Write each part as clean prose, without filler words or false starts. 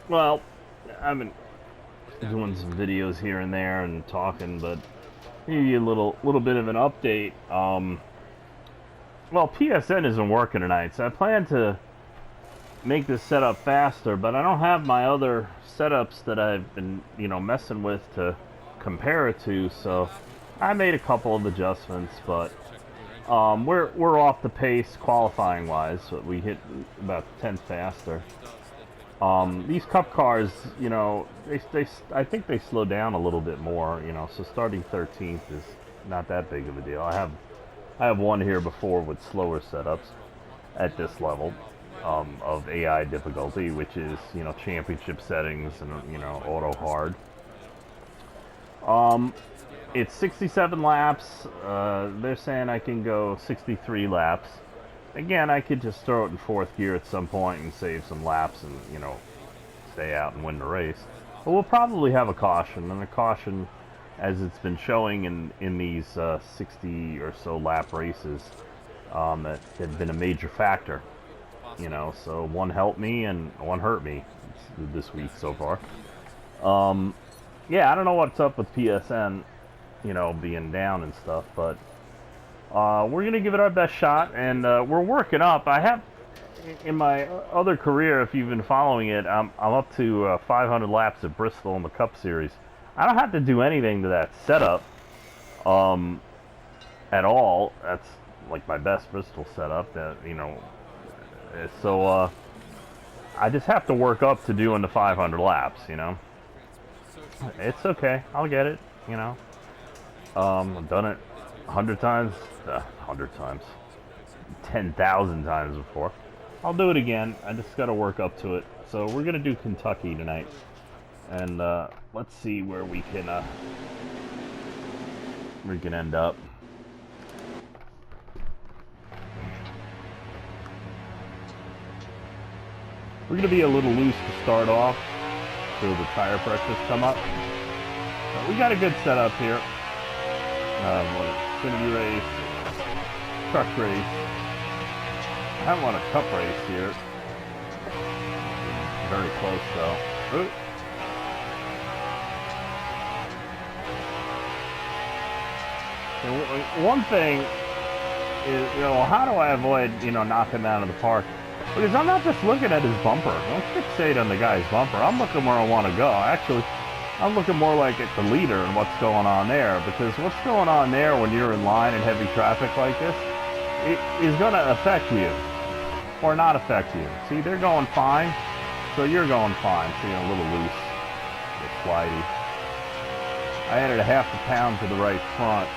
Well, I've been doing some videos here and there and talking, but give you a little bit of an update. Well, PSN isn't working tonight, so I plan to make this setup faster, but I don't have my other setups that I've been, messing with to compare it to, so I made a couple of adjustments, but we're off the pace qualifying wise, so we hit about 10th faster. These cup cars, I think they slow down a little bit more, so starting 13th is not that big of a deal. I have one here before with slower setups at this level of AI difficulty, which is, championship settings and, auto hard. It's 67 laps. They're saying I can go 63 laps. Again, I could just throw it in fourth gear at some point and save some laps and, stay out and win the race. But we'll probably have a caution, and a caution, as it's been showing in these 60 or so lap races, that had been a major factor. So one helped me and one hurt me this week so far. Yeah, I don't know what's up with PSN, being down and stuff, but we're going to give it our best shot, and we're working up. I have, in my other career, if you've been following it, I'm up to 500 laps at Bristol in the Cup Series. I don't have to do anything to that setup at all. That's like my best Bristol setup, so I just have to work up to doing the 500 laps, It's okay. I'll get it, I've done it 100 times, 100 times, 10,000 times before. I'll do it again. I just got to work up to it. So we're going to do Kentucky tonight. And let's see where we can end up. We're going to be a little loose to start off till the tire pressures come up. But we got a good setup here. Xfinity race, truck race. I haven't won a cup race here. Very close though. Ooh. And one thing is, how do I avoid, knocking him out of the park? Because I'm not just looking at his bumper. Don't fixate on the guy's bumper. I'm looking where I want to go. Actually, I'm looking more like at the leader and what's going on there. Because what's going on there when you're in line in heavy traffic like this, it is going to affect you. Or not affect you. See, they're going fine, so you're going fine. See, a little loose. A bit slidey. I added a half a pound to the right front.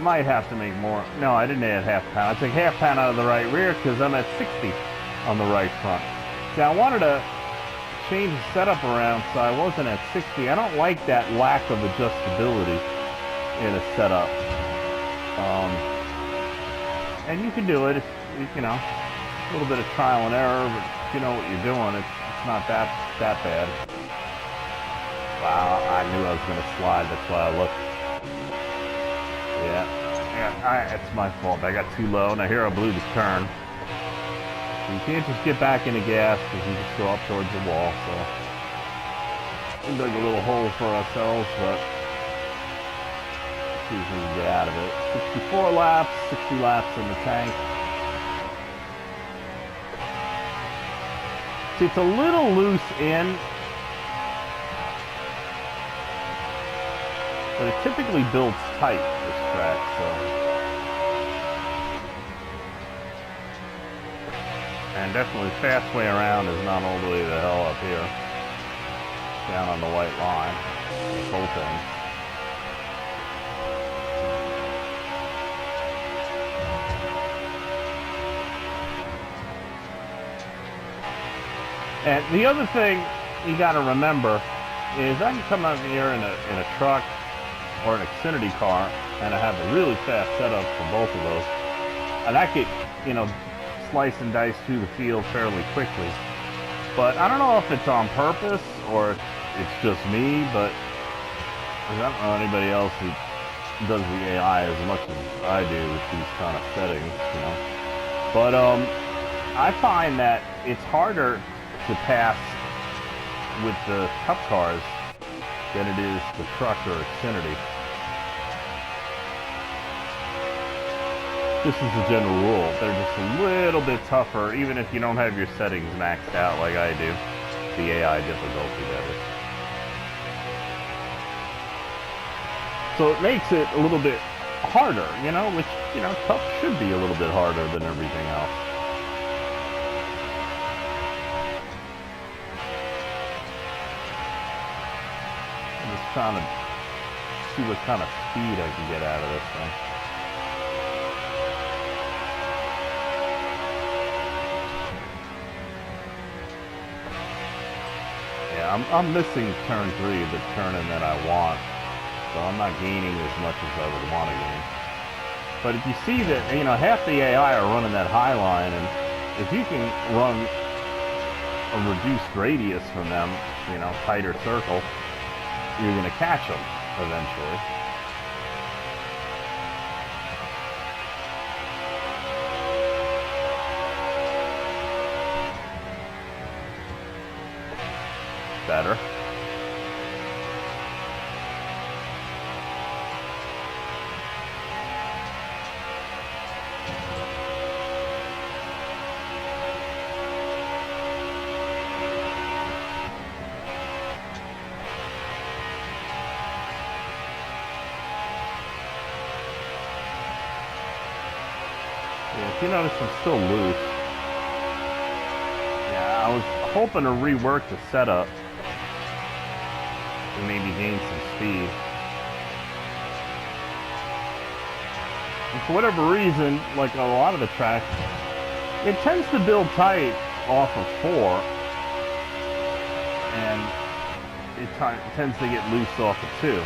Might have to make more. No, I didn't add half a pound. I took half a pound out of the right rear because I'm at 60 on the right front. See, I wanted to change the setup around so I wasn't at 60. I don't like that lack of adjustability in a setup. And you can do it, a little bit of trial and error, but if you know what you're doing, it's not that bad. Wow, I knew I was going to slide, that's why I looked. Yeah, it's my fault. I got too low, and I hear I blew the turn. You can't just get back into gas because you just go up towards the wall, so we dug a little hole for ourselves, but let's see if we can get out of it. 64 laps, 60 laps in the tank. See, it's a little loose in, but it typically builds tight, this track, so. And definitely fast way around is not all the way the hell up here. Down on the white line. Both ends. And the other thing you got to remember is I can come out here in a truck or an Xfinity car, and I have a really fast setup for both of those. And I could, slice and dice through the field fairly quickly. But I don't know if it's on purpose or it's just me, but I don't know anybody else who does the AI as much as I do with these kind of settings, But I find that it's harder to pass with the Cup cars than it is the truck or Xfinity. This is the general rule. They're just a little bit tougher, even if you don't have your settings maxed out like I do. The AI difficulty, that is. So it makes it a little bit harder, you know, which, you know, Cup should be a little bit harder than everything else. I'm just trying to see what kind of speed I can get out of this thing. I'm missing turn 3, the turn-in that I want, so I'm not gaining as much as I would want to gain. But if you see that, you know, half the AI are running that high line, and if you can run a reduced radius from them, you know, tighter circle, you're going to catch them eventually. Better. Yeah, if you notice, I'm still loose. Yeah, I was hoping to rework the setup and maybe gain some speed. And for whatever reason, like a lot of the tracks, it tends to build tight off of 4, and it tends to get loose off of 2.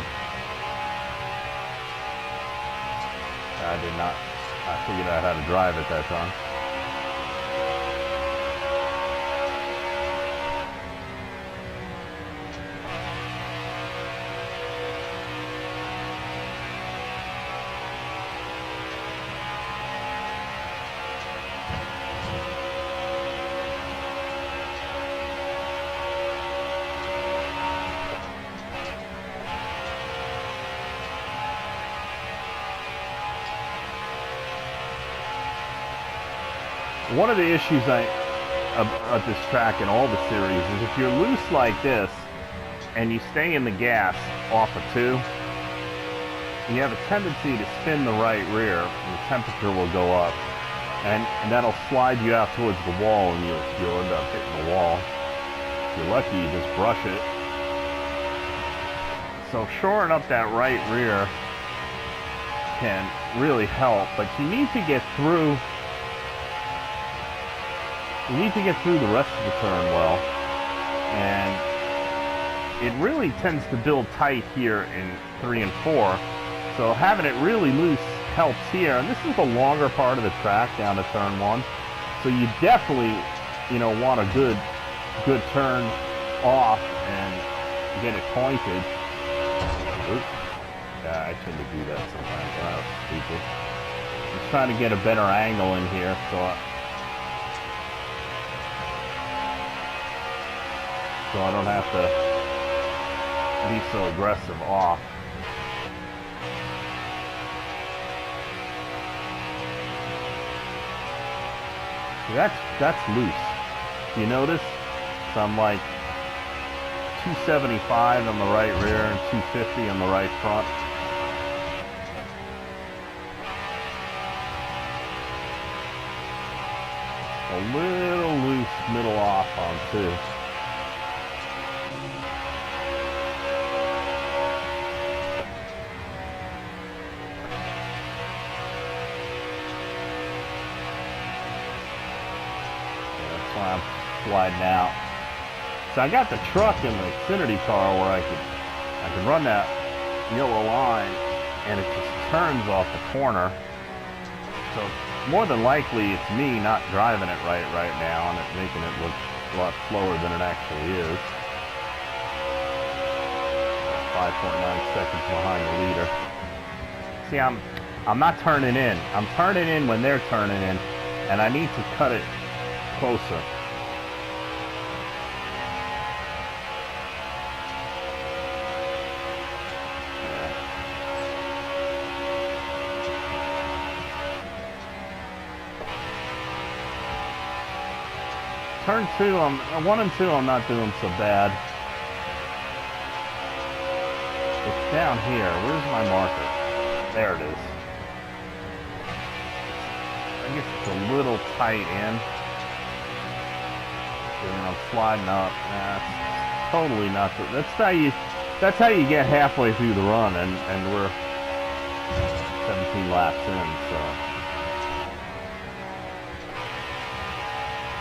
I figured out how to drive it that time. One of the issues at this track in all the series is if you're loose like this and you stay in the gas off of 2, you have a tendency to spin the right rear and the temperature will go up, and that'll slide you out towards the wall, and you'll end up hitting the wall. If you're lucky, you just brush it. So shoring up that right rear can really help, but you need to get through the rest of the turn well, and it really tends to build tight here in 3 and 4, so having it really loose helps here. And this is the longer part of the track down to turn 1, so you definitely, you know, want a good turn off and get it pointed. Oops. Yeah, I tend to do that sometimes. Wow, stupid. I'm just trying to get a better angle in here, so I don't have to be so aggressive off. See, that's loose. You notice? So I'm like 275 on the right rear and 250 on the right front. A little loose middle off on 2. I'm sliding out. So I got the truck in the Xfinity car where I can run that yellow line, and it just turns off the corner. So more than likely it's me not driving it right now, and it's making it look a lot slower than it actually is. 5.9 seconds behind the leader. See, I'm not turning in. I'm turning in when they're turning in, and I need to cut it closer. Turn 2, 1 and 2, I'm not doing so bad. It's down here. Where's my marker? There it is. I guess it's a little tight in. And I'm sliding up. Nah, totally not. That's how you get halfway through the run, and we're 17 laps in. So.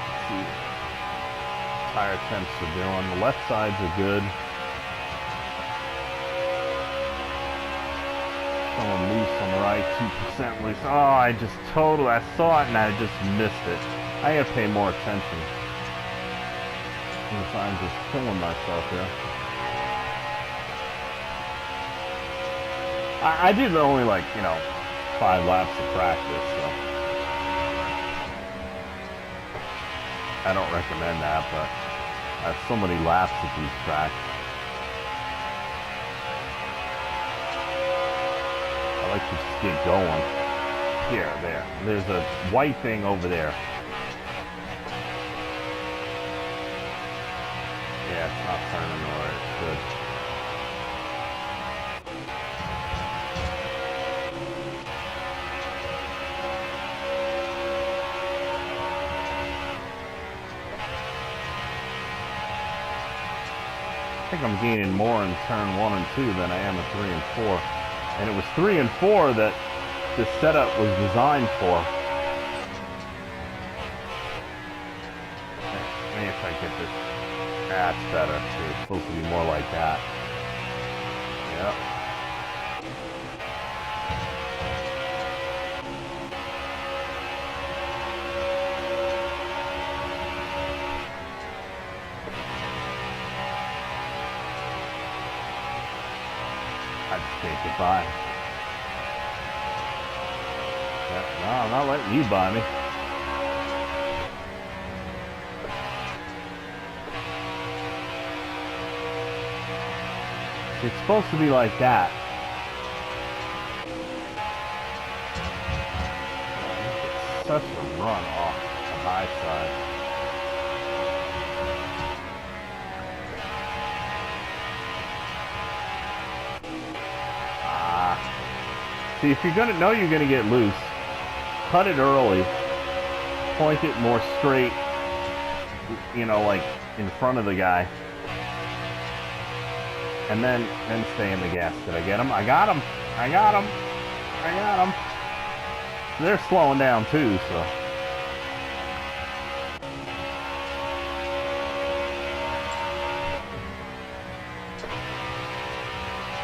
Let's see. Tire temps are doing. The left sides are good. Going loose on the right, 2% loose. Oh, I saw it and I just missed it. I gotta pay more attention. I'm just killing myself here. I did only 5 laps of practice, so I don't recommend that, but I have so many laps at these tracks. I like to just get going. Here, there. There's a white thing over there. Yeah, it's not turning where it should. I think I'm gaining more in turn 1 and 2 than I am in 3 and 4. And it was 3 and 4 that this setup was designed for. Maybe if I get this, that's better. It's supposed to be more like that. Yep. I just can't get by. Yeah, no, I'm not letting you buy me. It's supposed to be like that. It's such a run off the high side. See, if you're gonna know you're gonna get loose, cut it early, point it more straight, like in front of the guy, and then stay in the gas. Did I get him? I got him. I got him. I got him. They're slowing down too, so.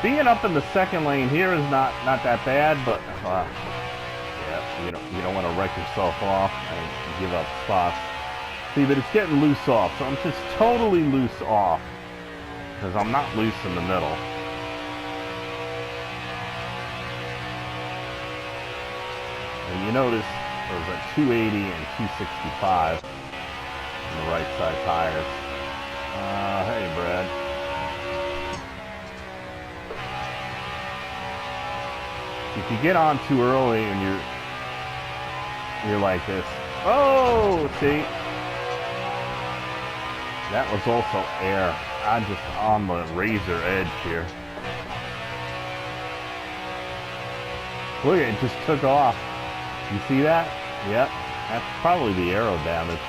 Being up in the second lane here is not that bad, but yeah, you don't want to wreck yourself off and give up spots. See, but it's getting loose off, so I'm just totally loose off because I'm not loose in the middle. And you notice there's a 280 and 265 on the right side tires. Hey, Brad. If you get on too early and you're like this, oh, see, that was also air. I'm just on the razor edge here. Look, it just took off. You see that? Yep, that's probably the aero damage.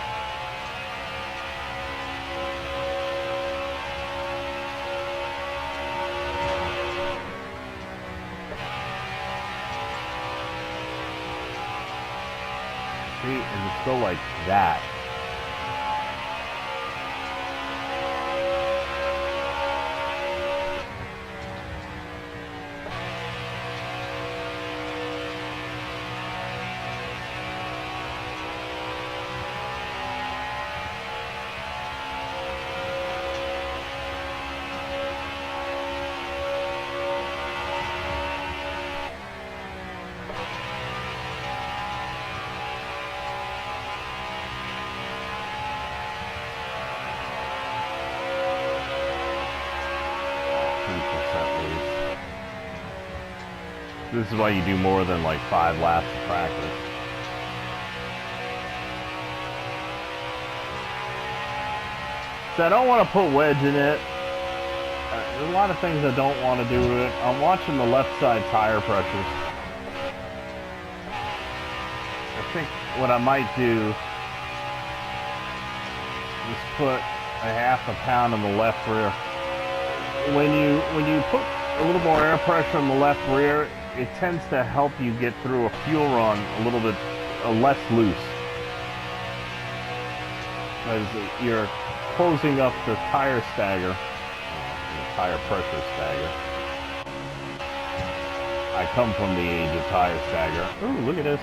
And just go like that. This is why you do more than like 5 laps of practice. So I don't want to put wedge in it. There's a lot of things I don't want to do with it. I'm watching the left side tire pressures. I think what I might do is put a half a pound in the left rear. When you put a little more air pressure in the left rear, it tends to help you get through a fuel run a little bit less loose. Because you're closing up the tire stagger, the tire pressure stagger. I come from the age of tire stagger. Ooh, look at this.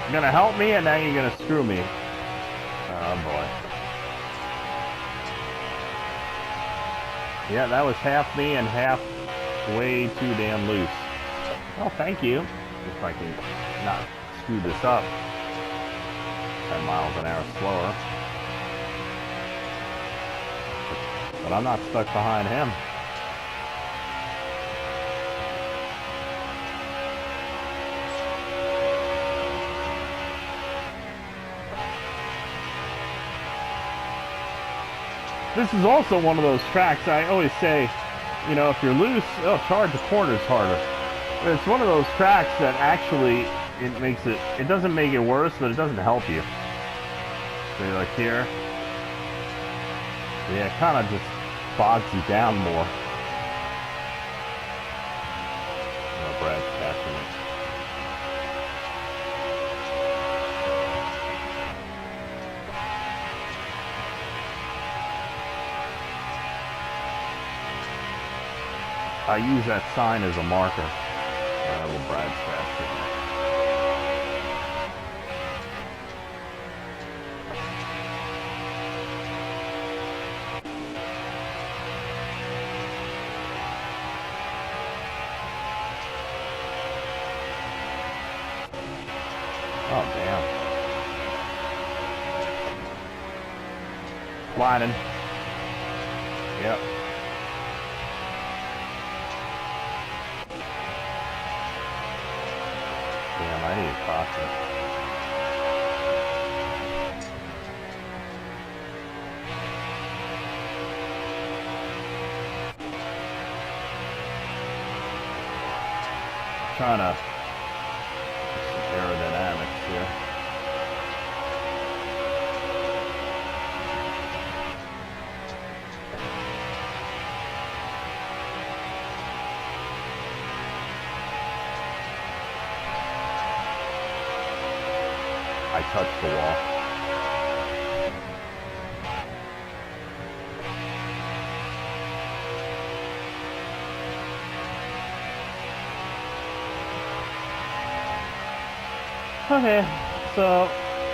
You're gonna help me and now you're gonna screw me. Oh boy. Yeah, that was half me and half way too damn loose. Oh, thank you. If I can not screw this up. 10 miles an hour slower. But I'm not stuck behind him. This is also one of those tracks I always say, you know, if you're loose, oh, charge the corners harder. But it's one of those tracks that actually, it doesn't make it worse, but it doesn't help you. So like here, yeah, it kind of just bogs you down more. Oh, Brad's catching it. I use that sign as a marker. Well, Brad's faster. Oh, damn. Sliding. Yep. Damn, I need a caution. Trying to get some aerodynamics here. I touched the wall. Okay, so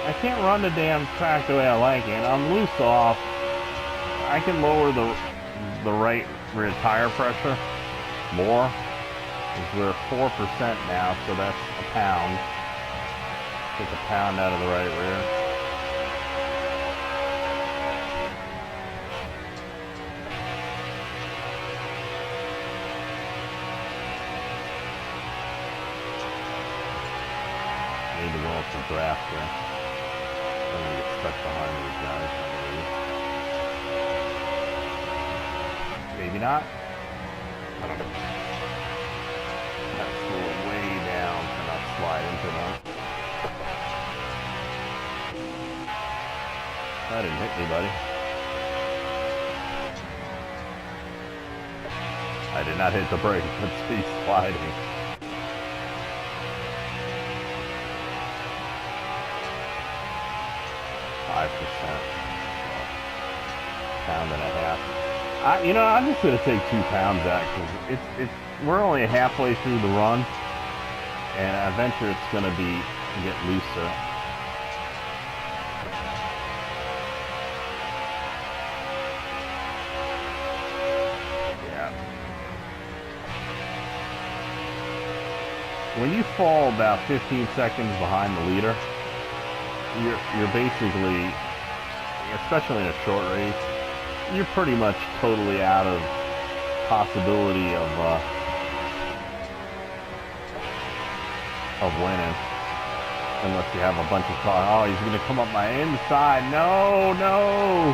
I can't run the damn track the way I like it. I'm loose off. I can lower the right rear tire pressure more. Because we're 4% now, so that's a pound. Take a pound out of the right rear. Need to go up the draft here. I'm gonna get stuck behind these guys. Maybe not. I don't know. That's slow way down to not slide into them. That didn't hit me, buddy. I did not hit the brake, but he's sliding. Pound and a half. You know, I'm just gonna take 2 pounds out because we're only halfway through the run, and eventually it's gonna get looser. When you fall about 15 seconds behind the leader, you're basically, especially in a short race, you're pretty much totally out of possibility of of winning. Unless you have a bunch of cars. Oh, he's going to come up my inside. No, no.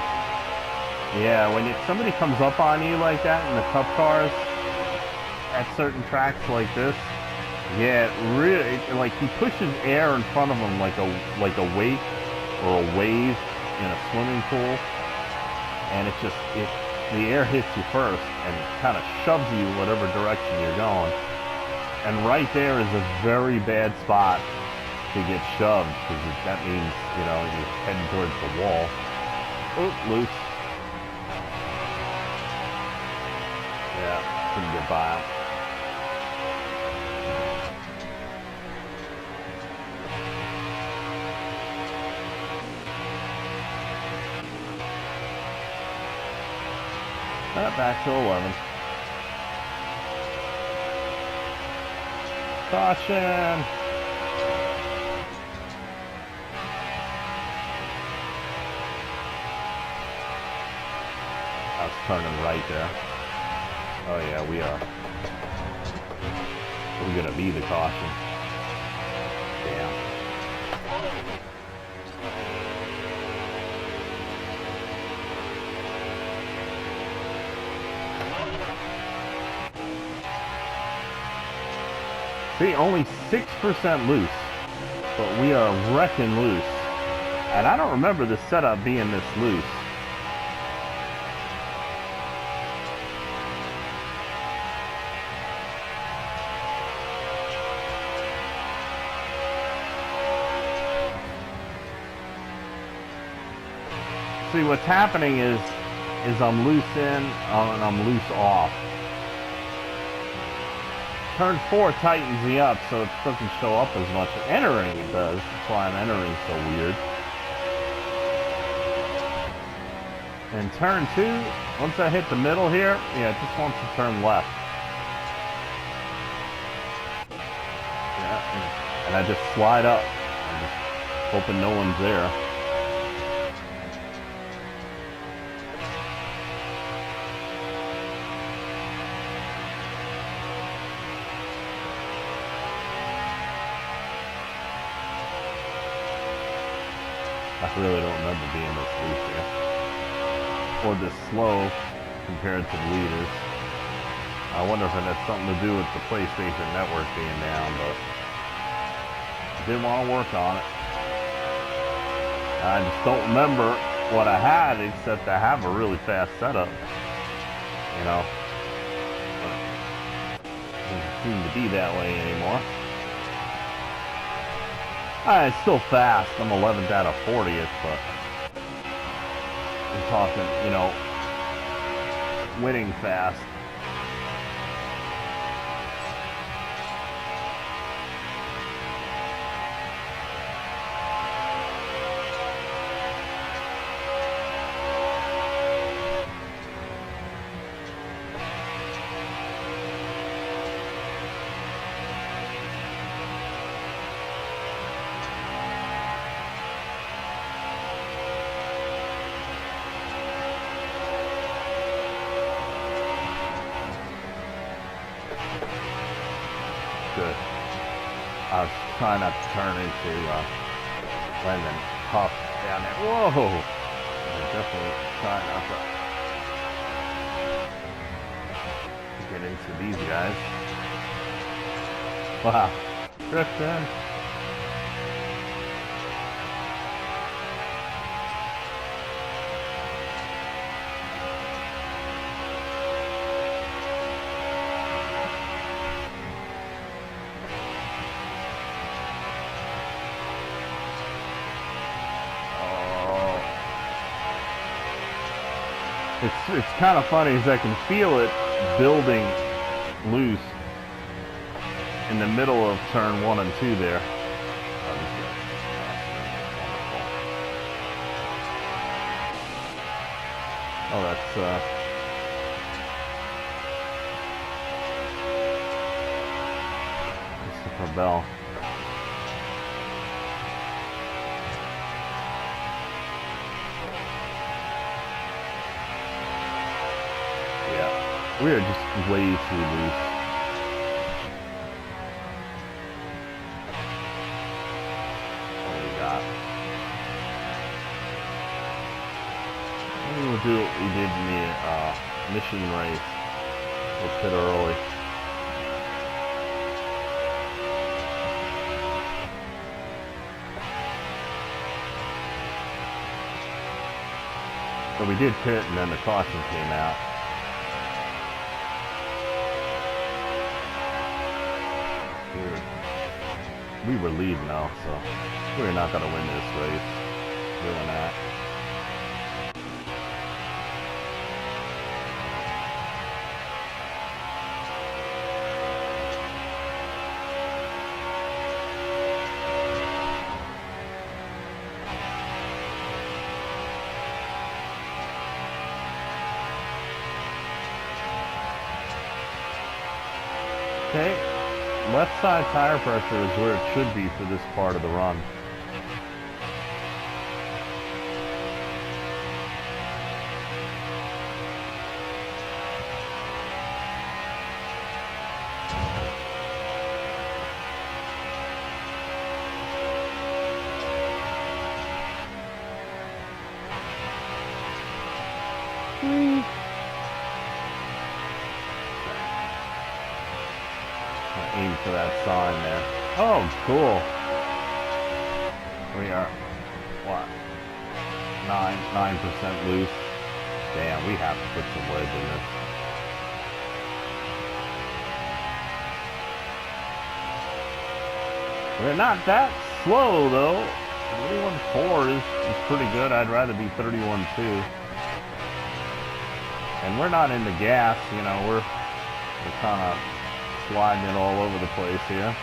Yeah, when somebody comes up on you like that in the Cup cars at certain tracks like this, yeah, really, like he pushes air in front of him like a wake or a wave in a swimming pool, and the air hits you first and kind of shoves you whatever direction you're going. And right there is a very bad spot to get shoved, because that means, you know, you're heading towards the wall. Oop, loose. Yeah, couldn't get by him. Back to 11. Caution! I was turning right there. Oh yeah, we are. We're gonna be the caution. Damn. See, only 6% loose, but we are wrecking loose. And I don't remember the setup being this loose. See, what's happening is I'm loose in and I'm loose off. Turn 4 tightens me up, so it doesn't show up as much. Entering it does. That's why I'm entering so weird. And turn 2, once I hit the middle here, yeah, it just wants to turn left. Yeah, and I just slide up. I'm just hoping no one's there. I really don't remember being this loose here. Or this slow compared to the leaders. I wonder if it had something to do with the PlayStation Network being down, but I didn't want to work on it. I just don't remember what I had, except I have a really fast setup. You know. But it doesn't seem to be that way anymore. It's still fast. I'm 11th out of 40th, but I'm talking, you know, winning fast. Good. I was trying not to turn into landing tough down there. Whoa! I definitely trying not to get into these guys. Wow. Drifting. It's kind of funny as I can feel it building loose in the middle of turn 1 and 2 there. Oh, that's Christopher Bell. We are just way too loose. to do what we did in the mission race. We'll pit early. So we did pit and then the caution came out. We were leading though, so we're not going to win this race doing that. Okay, left side tire pressure is where it should be for this part of the run. Aim for that sign there. Oh, cool. We are, what, 9% loose. Damn, we have to put some wedge in this. We're not that slow, though. 31.4 is pretty good. I'd rather be 31.2. And we're not into gas, you know, we're kind of sliding it all over the place here.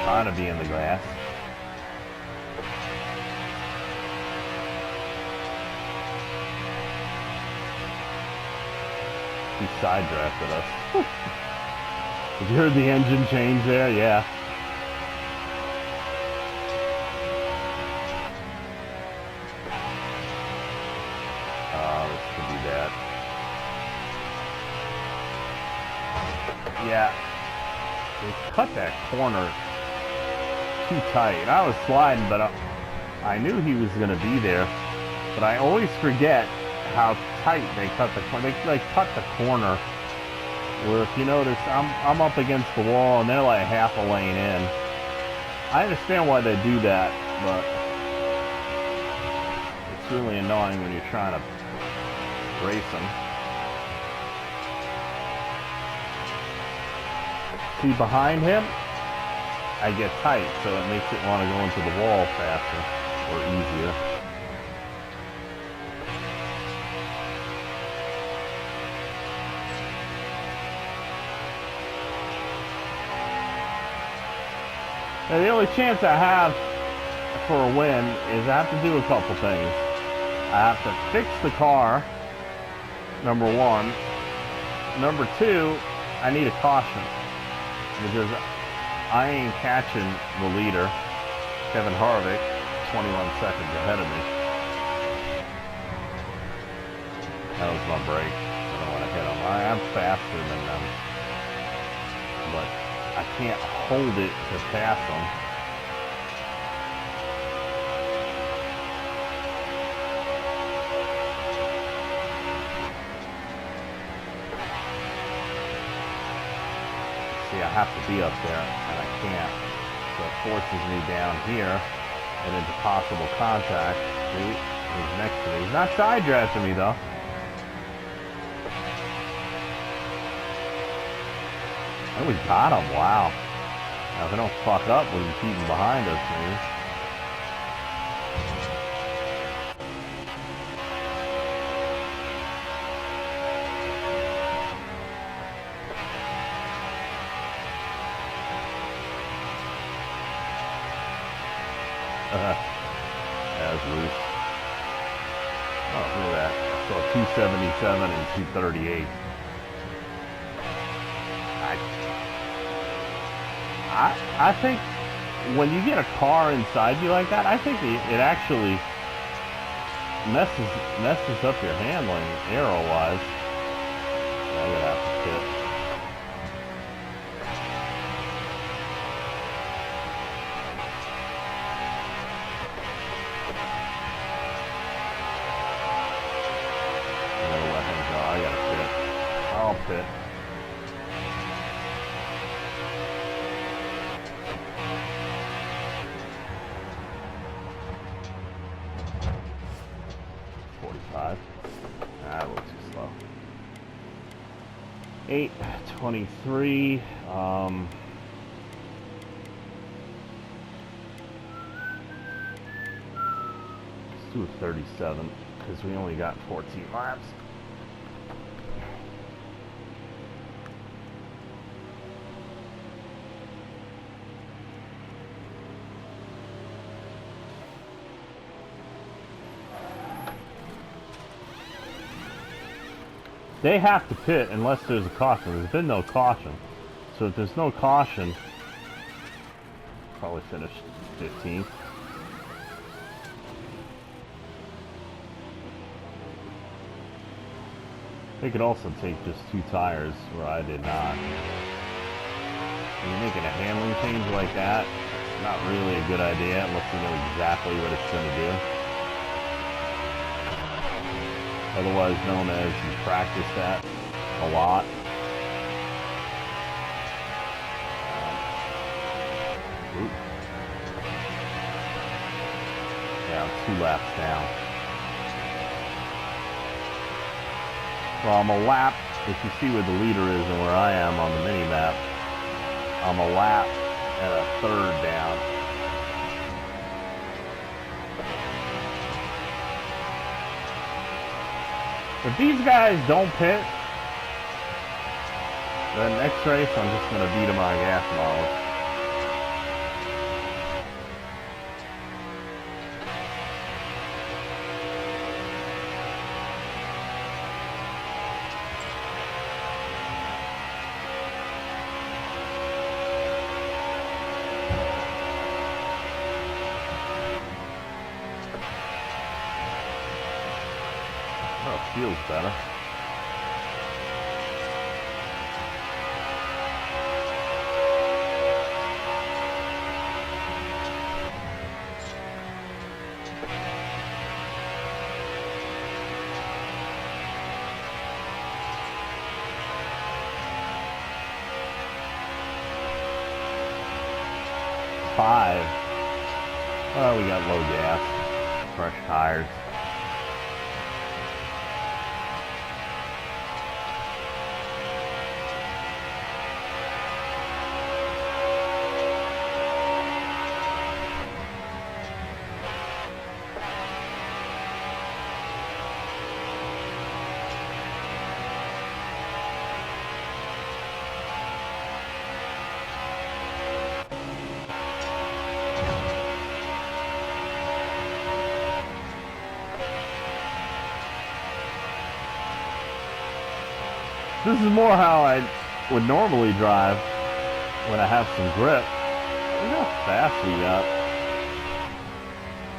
Trying to be in the grass. He side drafted us. Did you hear the engine change there? Yeah. This could be bad. Yeah, they cut that corner too tight. I was sliding, but I knew he was going to be there. But I always forget how tight they cut the corner. They cut the corner where, if you notice, I'm up against the wall and they're like half a lane in. I understand why they do that, but it's really annoying when you're trying to race them. See, behind him, I get tight, so it makes it want to go into the wall faster or easier. Now, the only chance I have for a win is I have to do a couple things. I have to fix the car, number one. Number two, I need a caution, because I ain't catching the leader, Kevin Harvick, 21 seconds ahead of me. That was my break. I don't want to hit him. I am faster than them, but I can't hold it to pass them. See, I have to be up there, and I can't. So it forces me down here and into possible contact. See, he's next to me. He's not side drafting me, though. Oh, we got him. Wow. Now, if I don't fuck up, we'll be keeping behind us, maybe. That was loose. Oh, look at that. I saw 277 and 238. I think when you get a car inside you like that, I think it actually messes up your handling aero-wise. I'm gonna have to pit. pit. A little too slow. 8:23. Let's do a 37 because we only got 14 laps. They have to pit unless there's a caution. There's been no caution. So if there's no caution, probably finish 15th. They could also take just 2 tires where I did not. When you're making a handling change like that, it's not really a good idea unless you know exactly what it's going to do. Otherwise known as you practice that a lot. Yeah, I'm 2 laps down. Well, I'm a lap, if you see where the leader is and where I am on the mini-map, I'm a lap and a third down. If these guys don't pit, then next race I'm just going to beat them on gas mileage. Oh, feels better. Five. Well, we got low gas, fresh tires. This is more how I would normally drive when I have some grip. Look how fast we got.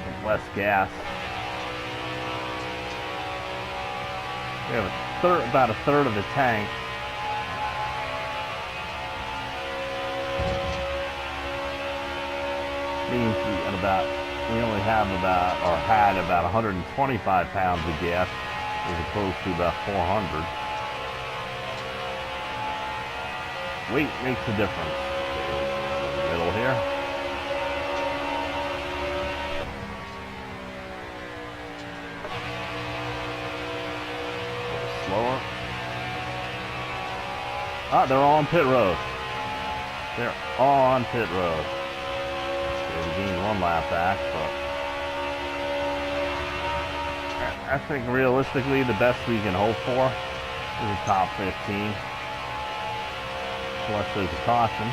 With less gas. We have about a third of the tank. Means we only have about, or had about 125 pounds of gas as opposed to about 400. Weight makes a difference. Middle here. A little slower. Ah, they're all on pit road. They're all on pit road. We gained 1 lap back, but I think realistically the best we can hope for is a top 15. Unless there's a caution.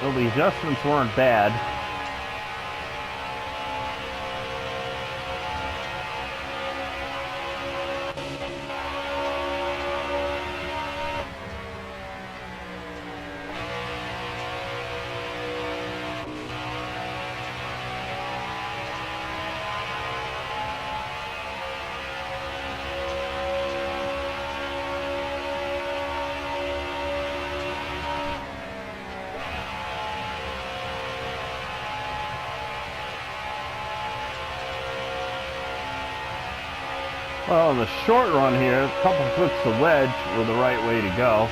Well, the adjustments weren't bad. Well, in the short run here, a couple flips to wedge were the right way to go.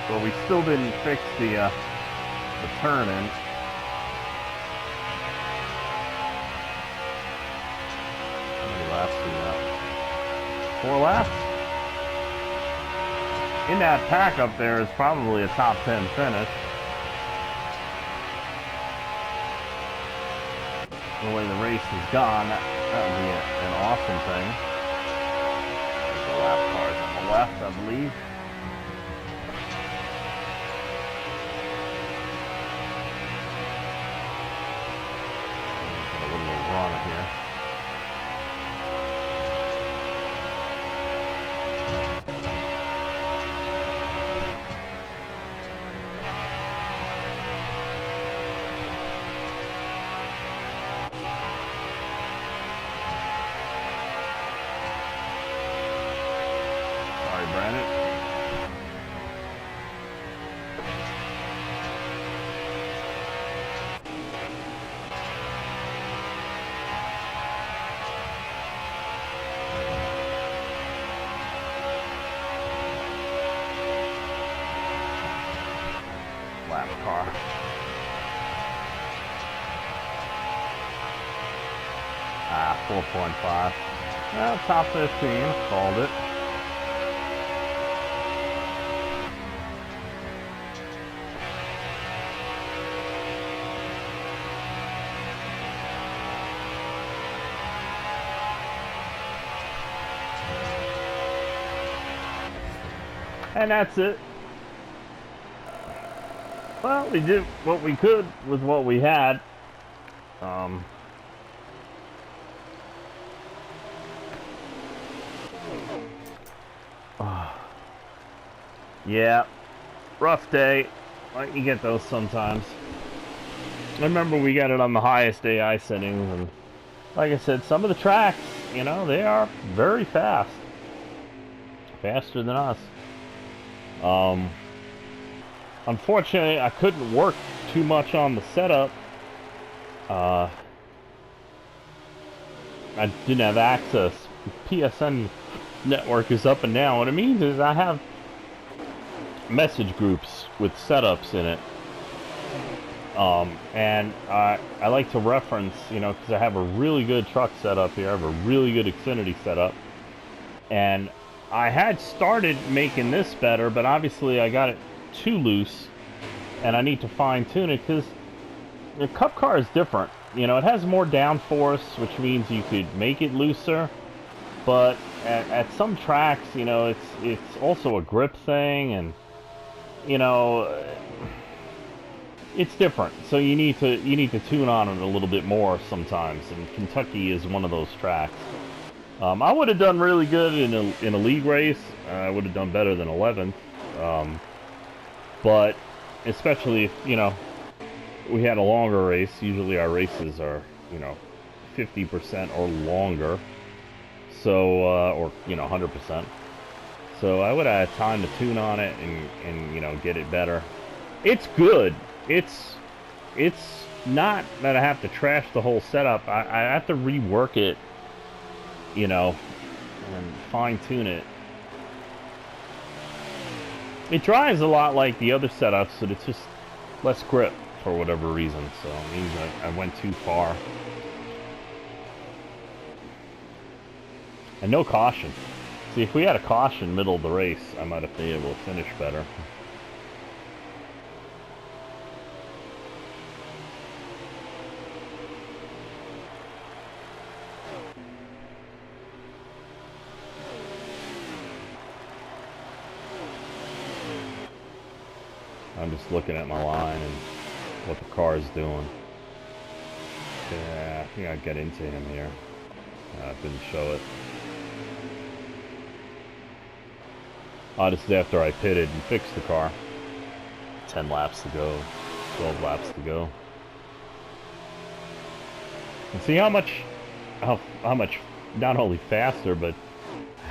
But we still didn't fix the turn-in. How many laps we got? 4 laps? In that pack up there is probably a top 10 finish. The way the race has gone, that would be an awesome thing. There's the lap cars on the left, I believe. A little run here. Lap car. Ah, 4.5. Well, top 15. Called it. And that's it. Well, we did what we could with what we had. Yeah, rough day. Like, you get those sometimes. I remember we got it on the highest AI settings, and like I said, some of the tracks, you know, they are very fast. Faster than us. Unfortunately, I couldn't work too much on the setup. I didn't have access. PSN network is up and down. What it means is I have message groups with setups in it. And I like to reference, you know, because I have a really good truck setup here. I have a really good Xfinity setup. And I had started making this better, but obviously I got it too loose, and I need to fine tune it because the Cup car is different. You know, it has more downforce, which means you could make it looser, but at some tracks, you know, it's also a grip thing, and you know, it's different. So you need to tune on it a little bit more sometimes, and Kentucky is one of those tracks. I would have done really good in a league race. I would have done better than 11th. But especially if, you know, we had a longer race. Usually our races are, you know, 50% or longer. So, or, you know, 100%. So I would have had time to tune on it and you know, get it better. It's good. It's not that I have to trash the whole setup. I have to rework it, you know, and fine tune it. It drives a lot like the other setups, but it's just less grip for whatever reason. So it means I went too far. And no caution. See, if we had a caution middle of the race, I might have been able to finish better. I'm just looking at my line and what the car is doing. Yeah, I think I'll get into him here. I didn't show it. Oh, this is after I pitted and fixed the car. 10 laps to go, 12 laps to go. And see how much not only faster, but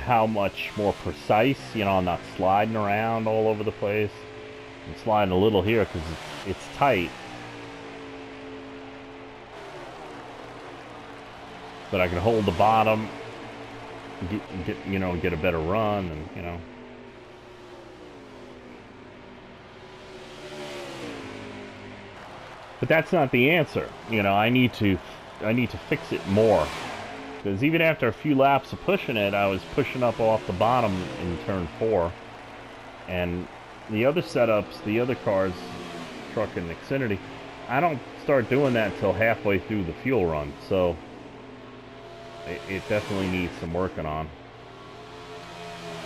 how much more precise, you know, I'm not sliding around all over the place. I'm sliding a little here because it's tight. but I can hold the bottom, get a better run, and But that's not the answer. I need to fix it more. Because even after a few laps of pushing it, I was pushing up off the bottom in turn 4. And the other setups, the other cars, Truck and Xfinity, I don't start doing that until halfway through the fuel run. So it definitely needs some working on.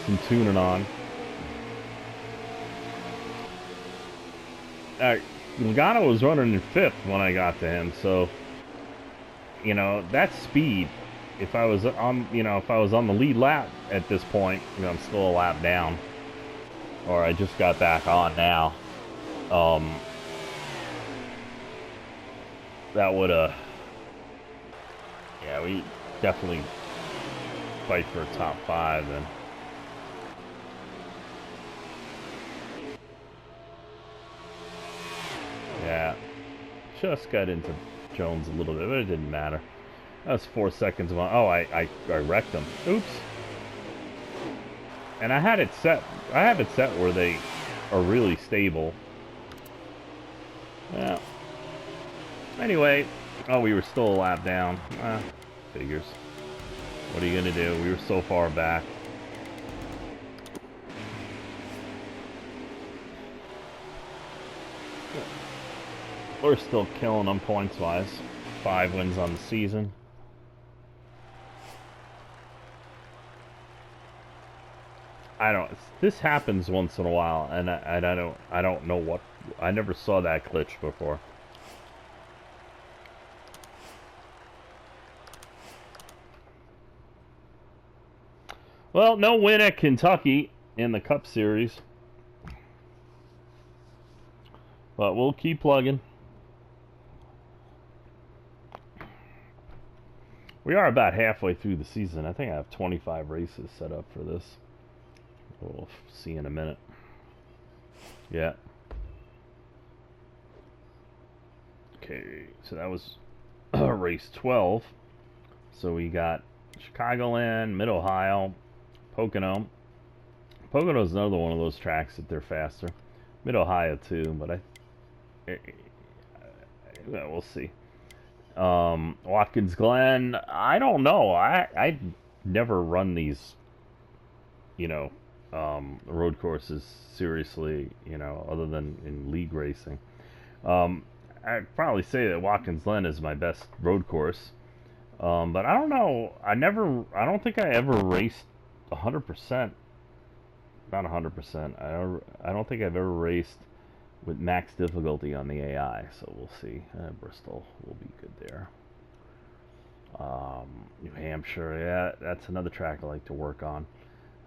Some tuning on. Logano was running in 5th when I got to him, so that's speed. If I was on, if I was on the lead lap at this point, I'm still a lap down, or I just got back on now. That would yeah, we definitely fight for a top 5 then. Yeah, just got into Jones a little bit, but it didn't matter. That was 4 seconds of on. Oh, I wrecked them. Oops. And I had it set. I have it set where they are really stable. Yeah. Anyway, oh, we were still a lap down. Figures. What are you gonna do? We were so far back. We're still killing them points-wise. 5 wins on the season. This happens once in a while, and I don't know what. I never saw that glitch before. Well, no win at Kentucky in the Cup Series, but we'll keep plugging. We are about halfway through the season. I think I have 25 races set up for this. We'll see in a minute. Yeah. Okay, so that was race 12. So we got Chicagoland, Mid-Ohio, Pocono. Pocono's another one of those tracks that they're faster. Mid-Ohio too, but we'll see. Watkins Glen, I don't know. I never run these, road courses seriously, other than in league racing. I'd probably say that Watkins Glen is my best road course. But I don't know. I don't think I ever raced 100%. Not 100%. I don't think I've ever raced with max difficulty on the AI, so we'll see. Bristol will be good there. New Hampshire, yeah, that's another track I like to work on.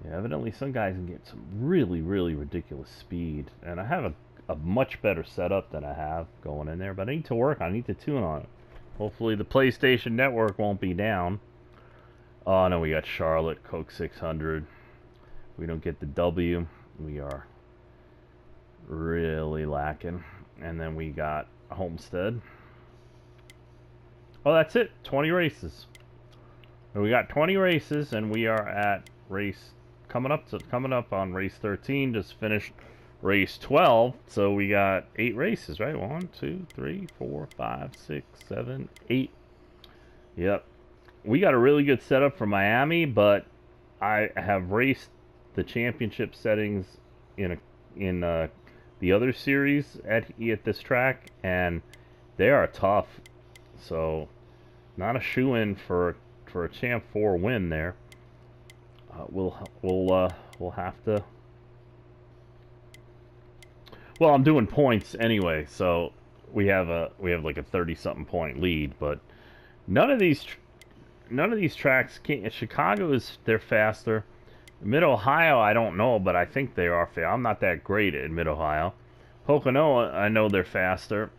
Yeah, evidently some guys can get some really, really ridiculous speed, and I have a much better setup than I have going in there, but I need to work on it. I need to tune on it. Hopefully the PlayStation Network won't be down. Oh, no, we got Charlotte, Coke 600. We don't get the W. We are really lacking. And then we got Homestead. Oh, that's it. 20 races. And we got 20 races, and we are at race coming up on race 13. Just finished race 12. So we got 8 races, right? 1, 2, 3, 4, 5, 6, 7, 8. Yep. We got a really good setup for Miami, but I have raced the championship settings in the other series at this track, and they are tough. So, not a shoe-in for a Champ 4 win there. We'll have to. Well, I'm doing points anyway, so we have like a 30-something point lead, but none of these tracks can't. Chicago they're faster. Mid-Ohio, I don't know, but I think they are fast. I'm not that great at Mid-Ohio. Pocono, I know they're faster.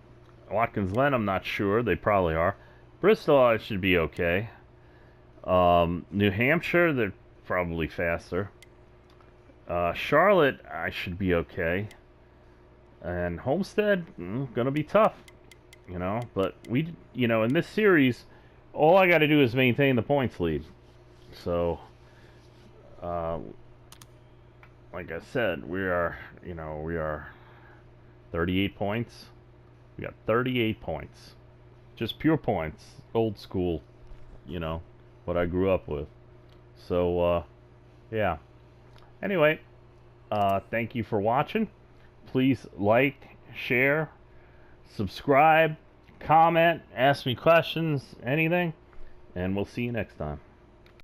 Watkins Glen, I'm not sure. They probably are. Bristol, I should be okay. New Hampshire, they're probably faster. Charlotte, I should be okay. And Homestead, gonna be tough. But in this series, all I got to do is maintain the points lead. So, like I said, we are 38 points. We got 38 points. Just pure points. Old school, what I grew up with. So, yeah. Anyway, thank you for watching. Please like, share, subscribe, comment, ask me questions, anything, and we'll see you next time.